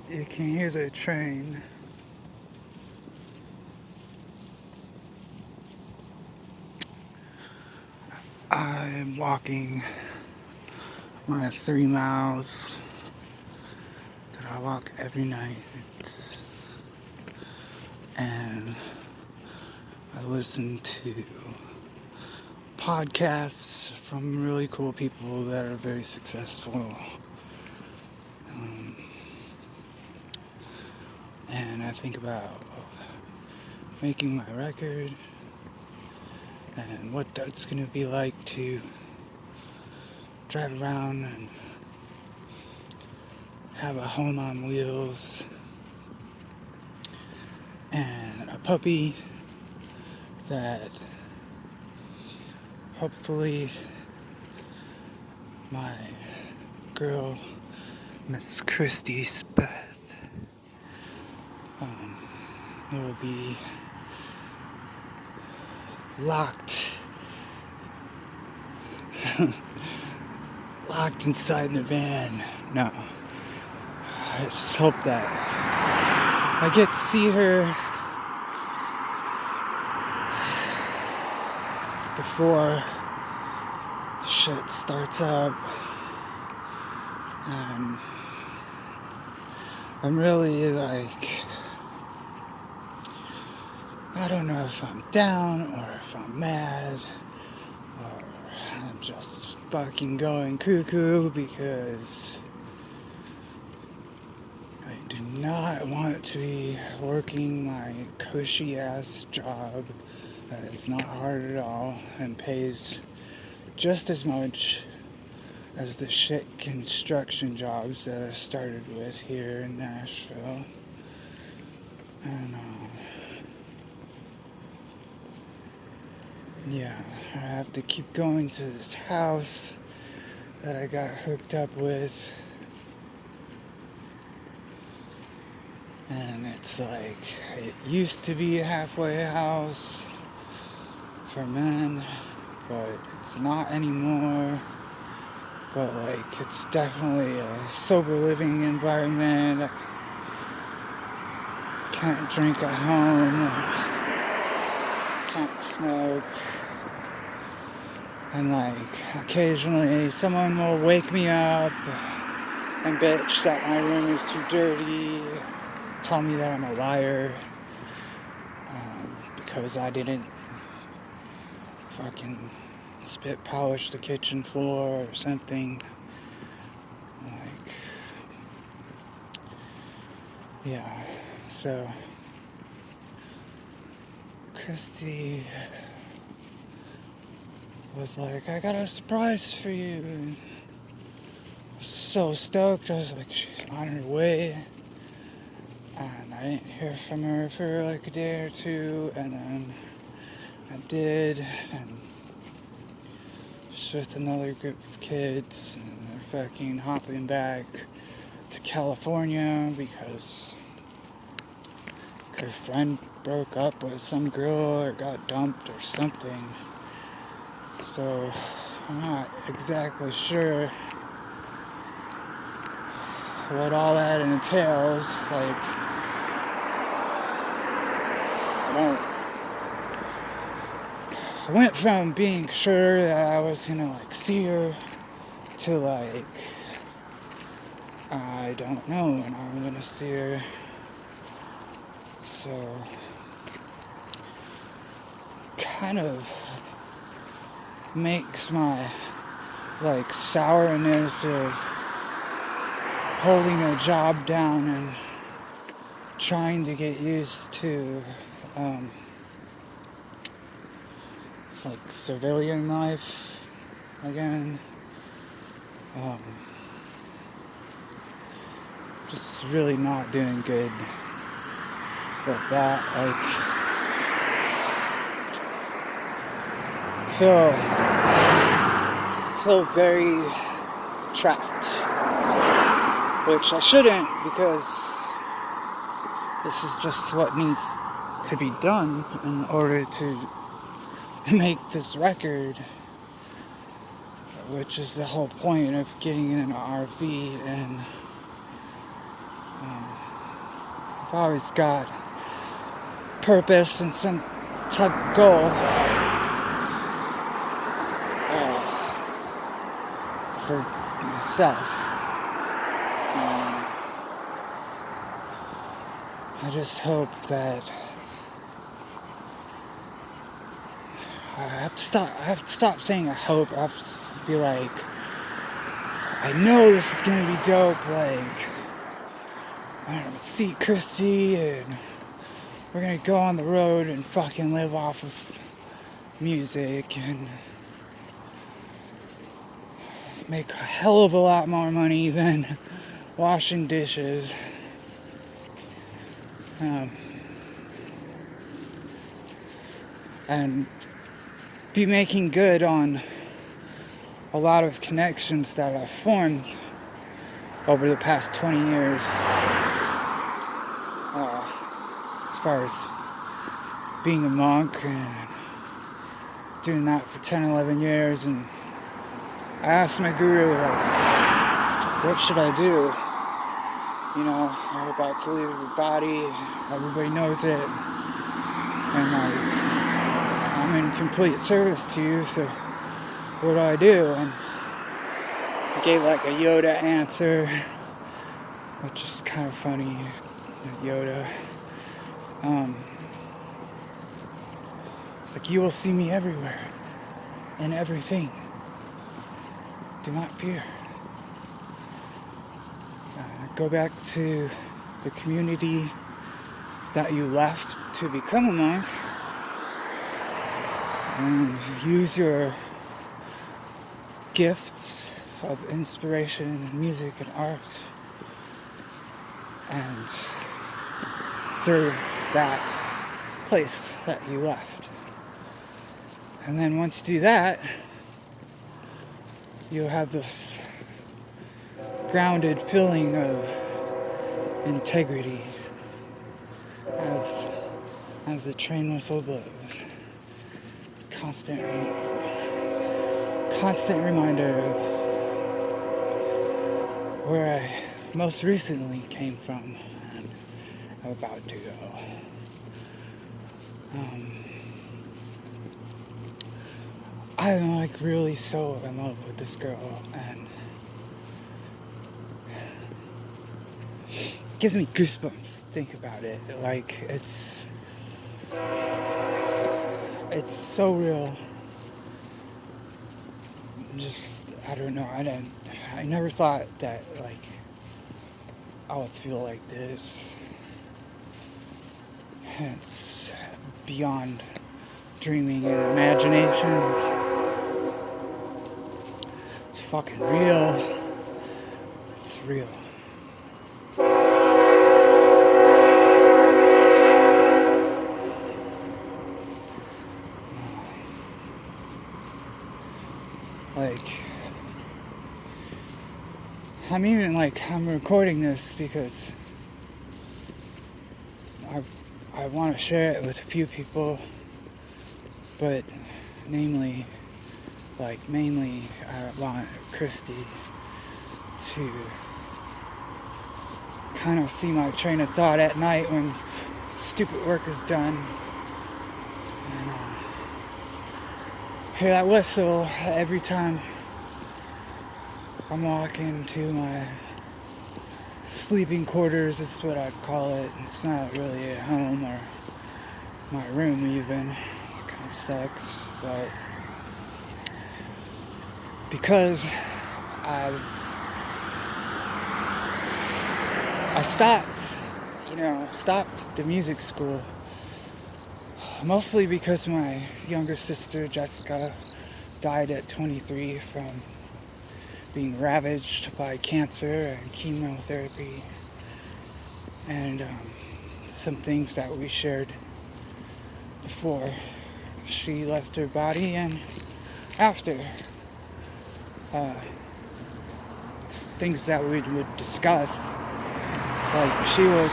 You can hear the train. I'm walking my 3 miles that I walk every night. And I listen to podcasts from really cool people that are very successful. And I think about making my record and what that's going to be like to drive around and have a home on wheels and a puppy that hopefully my girl, Miss Christy Speth, will be locked inside the van. No, I just hope that I get to see her before shit starts up. And I'm really like, I don't know if I'm down or if I'm mad or I'm just fucking going cuckoo because I do not want to be working my cushy ass job that is not hard at all and pays just as much as the shit construction jobs that I started with here in Nashville. And yeah, I have to keep going to this house that I got hooked up with. And it's like, it used to be a halfway house for men, but it's not anymore. But like, it's definitely a sober living environment. I can't drink at home, can't smoke. And like, occasionally someone will wake me up and bitch that my room is too dirty, tell me that I'm a liar, because I didn't fucking spit polish the kitchen floor or something. Like, yeah, so Christy was like, I got a surprise for you. I was so stoked. I was like, she's on her way. And I didn't hear from her for like a day or two, and then I did, and she's with another group of kids, and they're fucking hopping back to California because her friend broke up with some girl or got dumped or something. So I'm not exactly sure what all that entails. Like, I went from being sure that I was gonna like see her to like, I don't know when I'm gonna see her. So kind of makes my like sourness of holding a job down and trying to get used to like civilian life again. Just really not doing good with that. Like, feel very trapped, which I shouldn't, because this is just what needs to be done in order to make this record. which is the whole point of getting in an RV. And I've always got purpose and some type of goal for myself. I just hope that I have to stop saying I hope. I have to be like, I know this is gonna be dope. Like, I'm gonna see Christy and we're gonna go on the road and fucking live off of music and make a hell of a lot more money than washing dishes. And be making good on a lot of connections that I've formed over the past 20 years. As far as being a monk and doing that for 10, 11 years. And I asked my guru, like, what should I do? You know, you're about to leave your body, everybody knows it, and like, I'm in complete service to you, so what do? And I gave like a Yoda answer, which is kind of funny. It's Yoda. It's like, you will see me everywhere, in everything. Do not fear. Go back to the community that you left to become a monk, and use your gifts of inspiration, music, and art, and serve that place that you left. And then once you do that, you'll have this grounded feeling of integrity as the train whistle blows. It's constant reminder of where I most recently came from and I'm about to go. I'm like really so in love with this girl, and it gives me goosebumps to think about it. Like, it's so real. Just, I don't know, I never thought that, like, I would feel like this. It's beyond dreaming and imaginations. It's fucking real. It's real. Like, I'm recording this because I want to share it with a few people, but mainly I want Christy to kind of see my train of thought at night when stupid work is done, and hear that whistle every time I'm walking to my sleeping quarters, is what I'd call it. It's not really a home or my room even. It kind of sucks, but because I stopped the music school, mostly because my younger sister Jessica died at 23 from being ravaged by cancer and chemotherapy, and some things that we shared before she left her body and after. Things that we would discuss. Like, she was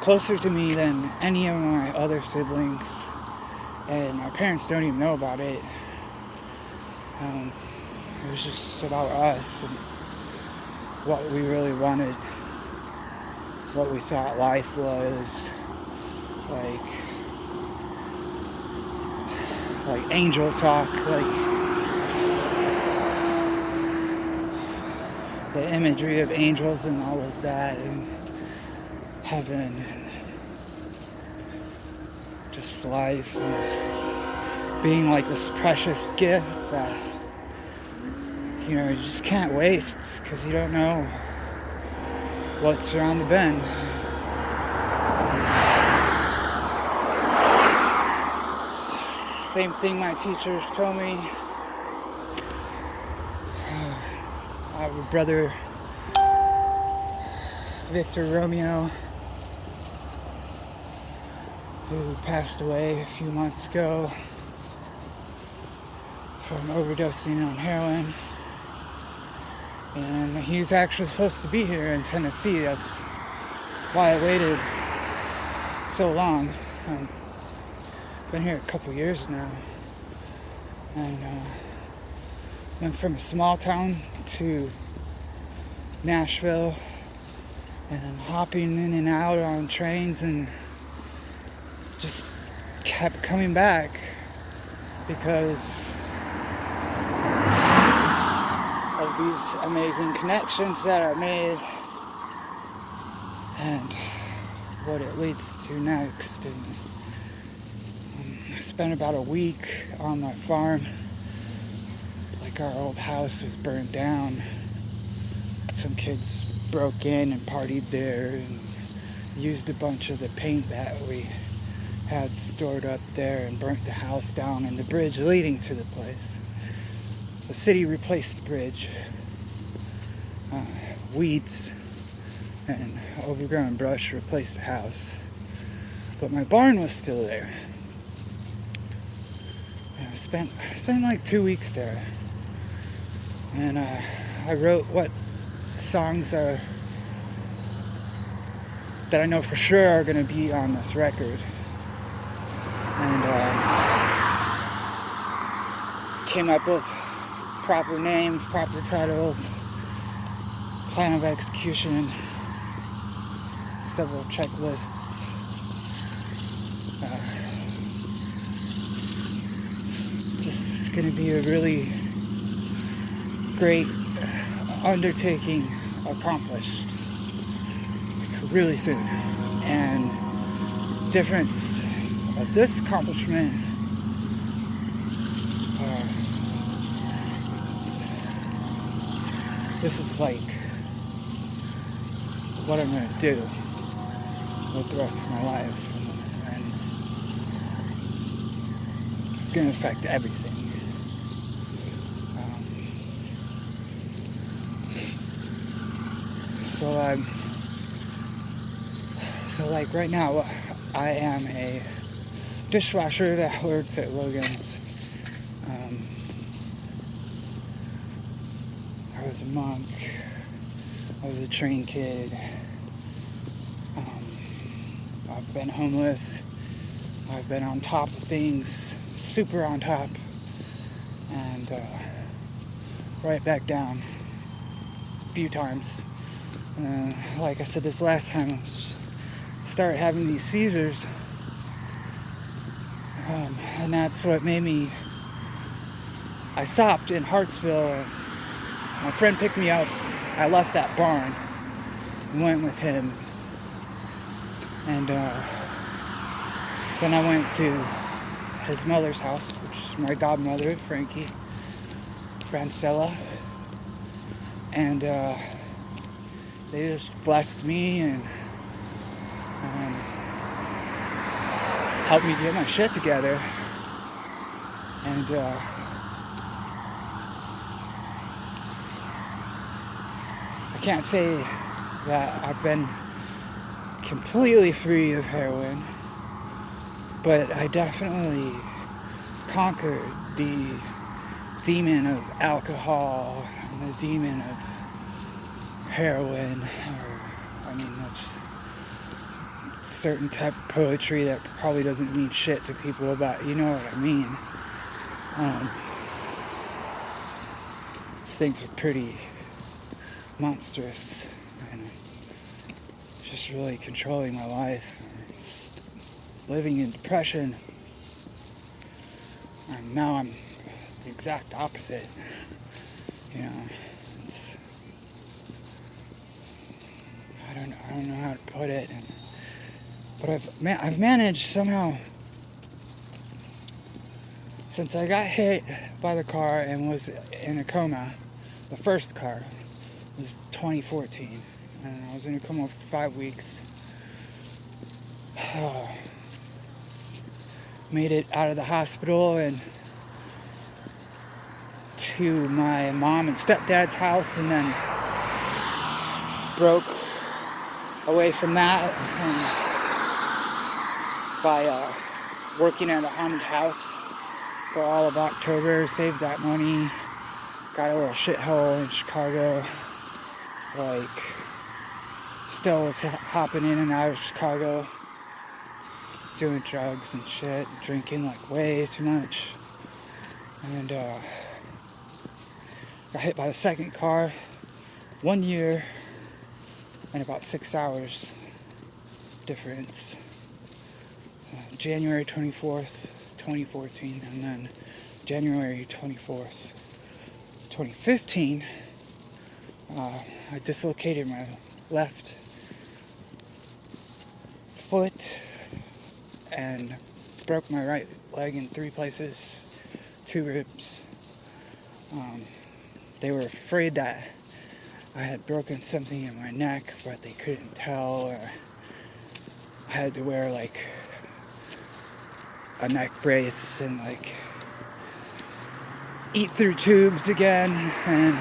closer to me than any of my other siblings, and my parents don't even know about it. It was just about us and what we really wanted, what we thought life was, like angel talk, like the imagery of angels and all of that, and heaven, and just life, and just being like this precious gift that, you know, you just can't waste because you don't know what's around the bend. Same thing my teachers told me. I have a brother, Victor Romeo, who passed away a few months ago from overdosing on heroin. And he's actually supposed to be here in Tennessee. That's why I waited so long. Been here a couple years now. And went from a small town to Nashville, and hopping in and out on trains, and just kept coming back because of these amazing connections that I made and what it leads to next. And I spent about a week on my farm. Like, our old house was burned down. Some kids broke in and partied there and used a bunch of the paint that we had stored up there and burnt the house down and the bridge leading to the place. The city replaced the bridge. Weeds and overgrown brush replaced the house. But my barn was still there. And I spent like 2 weeks there. And I wrote what songs are that I know for sure are going to be on this record. And came up with proper names, proper titles, plan of execution, several checklists. It's just going to be a really great undertaking accomplished really soon. And the difference of this accomplishment this is like what I'm going to do with the rest of my life, and it's going to affect everything. So like right now, I am a dishwasher that works at Logan's. I was a monk. I was a trained kid. I've been homeless. I've been on top of things, super on top, and right back down a few times. Like I said this last time, I started having these seizures, and that's what made me. I stopped in Hartsville. My friend picked me up. I left that barn and went with him, and then I went to his mother's house, which is my godmother, Frankie Francella, and they just blessed me and helped me get my shit together. And I can't say that I've been completely free of heroin, but I definitely conquered the demon of alcohol and the demon of heroin, that's certain type of poetry that probably doesn't mean shit to people, about, you know what I mean. things are pretty monstrous, and just really controlling my life. Just living in depression, and now I'm the exact opposite. You know, it's, I don't know how to put it, but I've managed somehow, since I got hit by the car and was in a coma. The first car was 2014, and I was in a coma for 5 weeks. Made it out of the hospital and to my mom and stepdad's house, and then broke away from that by working at a haunted house for all of October. Saved that money, got a little shithole in Chicago, like still was hopping in and out of Chicago, doing drugs and shit, drinking like way too much, and got hit by the second car 1 year and about 6 hours difference. January 24th, 2014, and then January 24th, 2015, I dislocated my left foot and broke my right leg in 3 places, 2 ribs. They were afraid that I had broken something in my neck, but they couldn't tell, or I had to wear like a neck brace and like eat through tubes again, and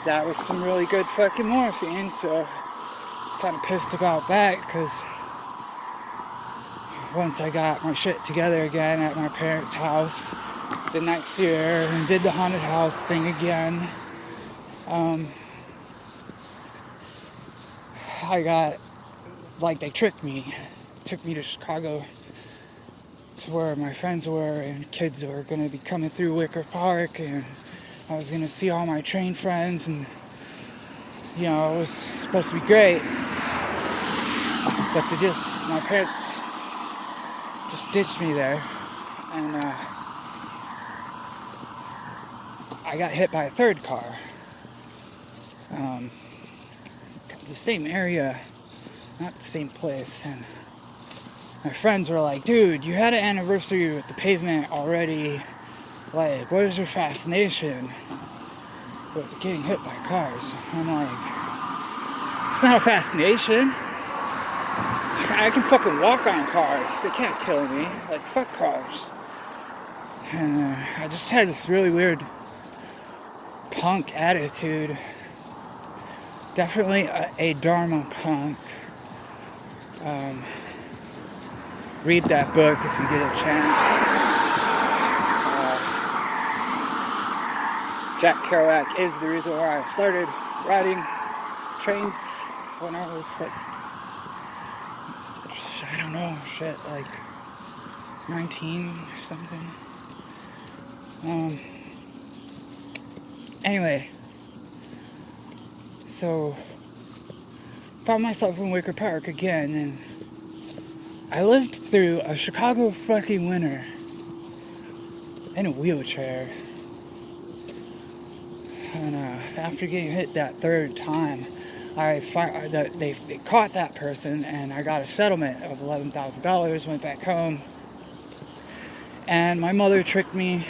that was some really good fucking morphine, so I was kind of pissed about that, because once I got my shit together again at my parents' house the next year and did the haunted house thing again, I got, like, they tricked me, took me to Chicago to where my friends were, and kids were going to be coming through Wicker Park, and I was going to see all my train friends, and you know, it was supposed to be great, but my parents just ditched me there, and I got hit by a third car. It's the same area, not the same place, and my friends were like, dude, you had an anniversary with the pavement already, like, what is your fascination with getting hit by cars? I'm like, it's not a fascination. I can fucking walk on cars. They can't kill me. Like, fuck cars. And I just had this really weird punk attitude. Definitely a Dharma punk. Read that book if you get a chance. Jack Kerouac is the reason why I started riding trains when I was like, I don't know, like 19 or something. Anyway, so found myself in Wicker Park again, and I lived through a Chicago fucking winter in a wheelchair. And after getting hit that third time, they caught that person, and I got a settlement of $11,000, went back home, and my mother tricked me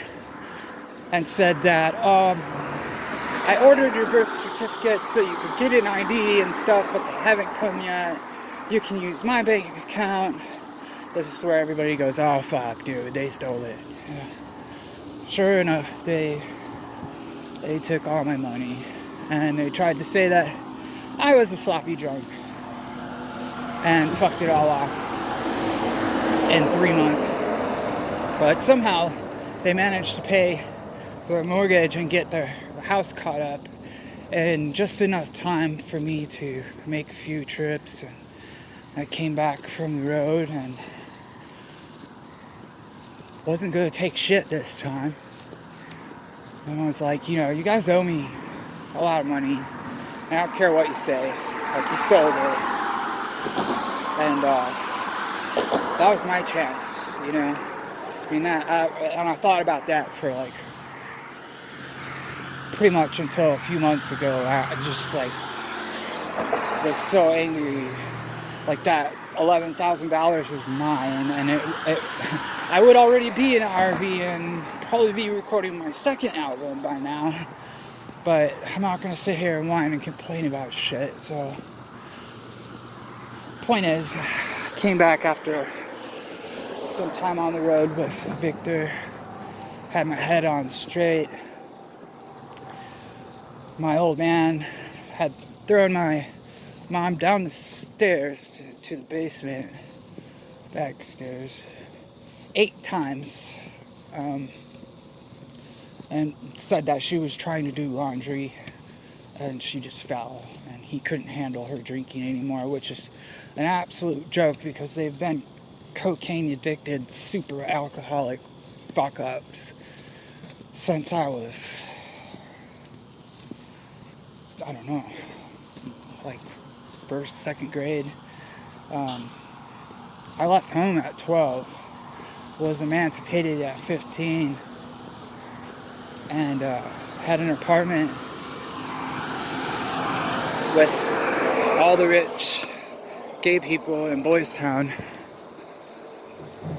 and said that I ordered your birth certificate so you could get an ID and stuff, but they haven't come yet. You can use my bank account. This is where everybody goes, oh fuck, dude, they stole it. Yeah. Sure enough, they took all my money, and they tried to say that I was a sloppy drunk and fucked it all off in 3 months. But somehow they managed to pay their mortgage and get their house caught up in just enough time for me to make a few trips. And I came back from the road and wasn't gonna take shit this time. And I was like, you guys owe me a lot of money. I don't care what you say. Like, you sold it. And that was my chance, I mean, and I thought about that for like pretty much until a few months ago. I just like was so angry. Like that $11,000 was mine, and I would already be in an RV and probably be recording my second album by now. But I'm not gonna sit here and whine and complain about shit. So, point is, I came back after some time on the road with Victor, had my head on straight. My old man had thrown my mom down the stairs to the basement, back stairs, 8 times, and said that she was trying to do laundry and she just fell and he couldn't handle her drinking anymore, which is an absolute joke because they've been cocaine addicted, super alcoholic fuck ups since I was, I don't know, like first, second grade. I left home at 12, was emancipated at 15, and had an apartment with all the rich gay people in Boys Town.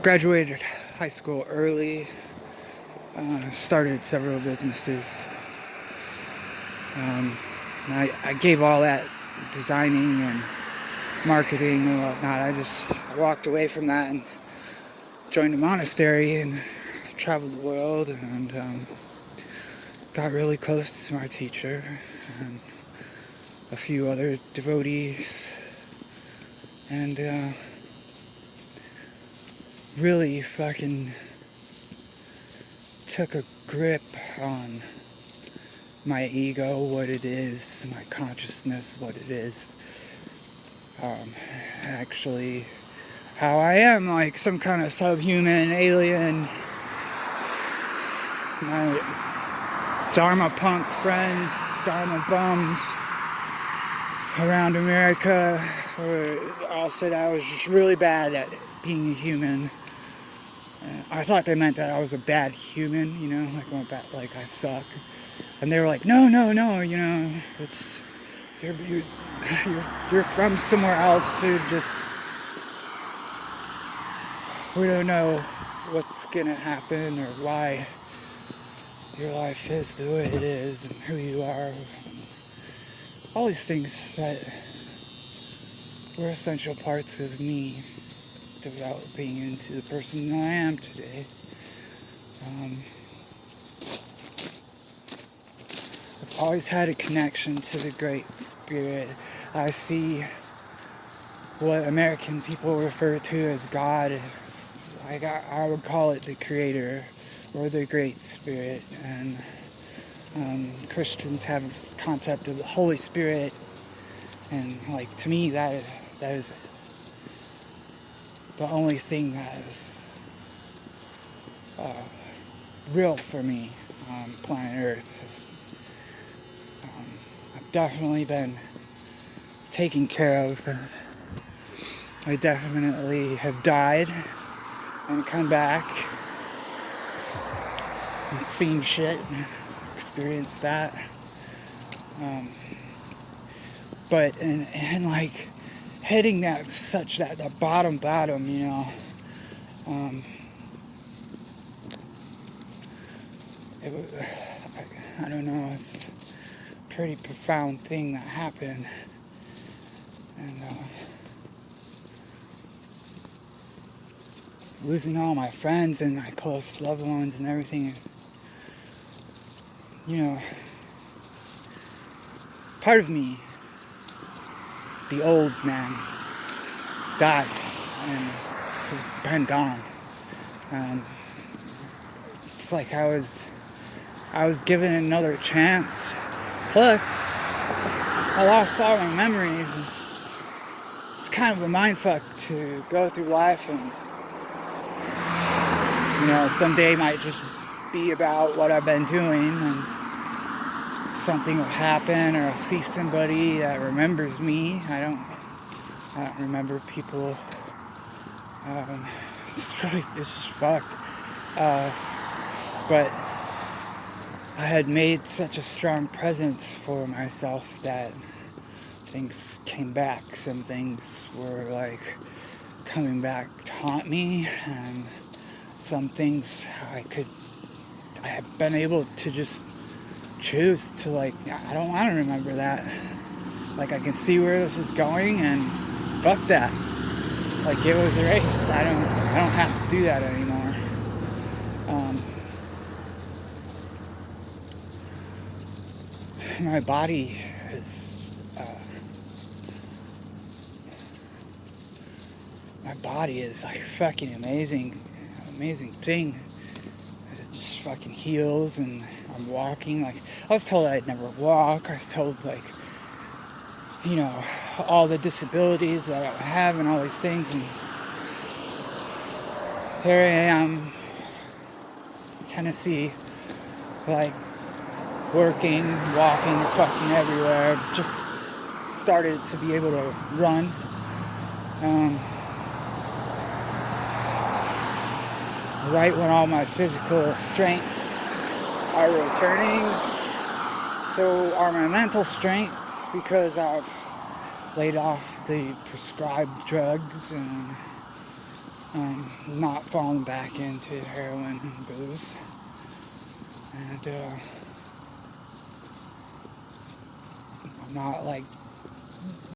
Graduated high school early, started several businesses. I gave all that designing and marketing and whatnot. I just walked away from that and joined a monastery and traveled the world and got really close to my teacher and a few other devotees, and really fucking took a grip on my ego, what it is, my consciousness, what it is. Actually, how I am like some kind of subhuman alien. My Dharma punk friends, Dharma bums around America all said I was just really bad at being a human. I thought they meant that I was a bad human, like I suck. And they were like, no, it's you're from somewhere else too. Just we don't know what's gonna happen or why your life is the way it is and who you are. All these things that were essential parts of me developing into the person I am today. I've always had a connection to the Great Spirit. I see what American people refer to as God. I would call it the Creator or the Great Spirit. And Christians have this concept of the Holy Spirit. And like to me, that is the only thing that is real for me on planet Earth. I've definitely been taken care of. I definitely have died and come back and seen shit and experienced that. But and like hitting the bottom, I don't know, it's a pretty profound thing that happened. And losing all my friends and my close loved ones and everything is, part of me, the old man, died and it's been gone. It's like I was given another chance. Plus, I lost all my memories. And it's kind of a mindfuck to go through life and, someday might just happy about what I've been doing, and something will happen, or I'll see somebody that remembers me. I don't remember people. It's just fucked. But I had made such a strong presence for myself that things came back. Some things were like coming back to haunt me, and some things I have been able to just choose to, like, I don't want to remember that. Like, I can see where this is going, and fuck that. Like, it was erased. I don't have to do that anymore. My body is like a fucking amazing thing. It just fucking heals, and I'm walking. Like, I was told I'd never walk. I was told, like, you know, all the disabilities that I would have and all these things, and here I am, Tennessee, like, working, walking, fucking everywhere. Just started to be able to run. Right when all my physical strengths are returning, so are my mental strengths, because I've laid off the prescribed drugs and not fallen back into heroin and booze. And I'm not, like,